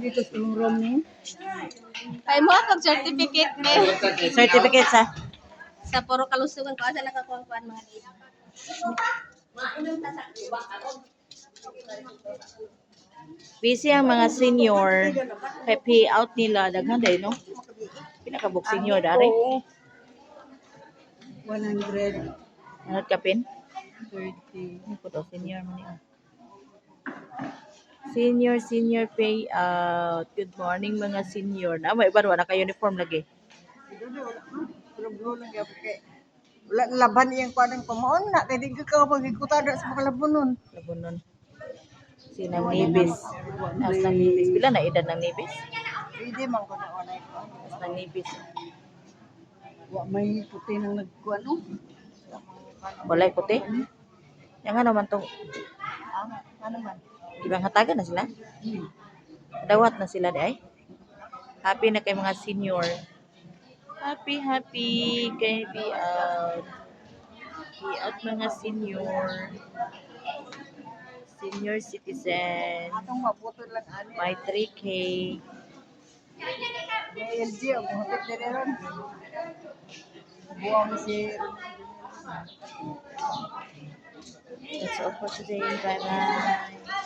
dito sa imong room ni. Kay mo pag certificate ni Certificate sa sa puro kalusugan ko asa nakakuha mga dito. busy ang mga senior. Kay payout nila daghan day no. Pinakabuk senior dari. 130. Ano kapin? Ano po to? Senior man niya. Senior payout. Good morning mga senior. Na may iba na ka-uniform lagi. Wala laban iyang kuanang pamaon na kay di ka magikutada sa mga labunon. Labunon. Sinang nibis. As ng nibis. Pila na edad ng nibis? Pwede man ko na onay ko. As ng nibis. Wa may puti nang nagkuan no. Walay puti. Yang ano man tong Ano man. ibang hatagan na sila. Dawat na sila di ay. Happy na kay mga senior. Happy kay payout. Payout mga senior. Senior citizen. Atong maputol lang ani. May 3K. May LG ang hapit dire ron. Buang si That's all for today. Bye-bye.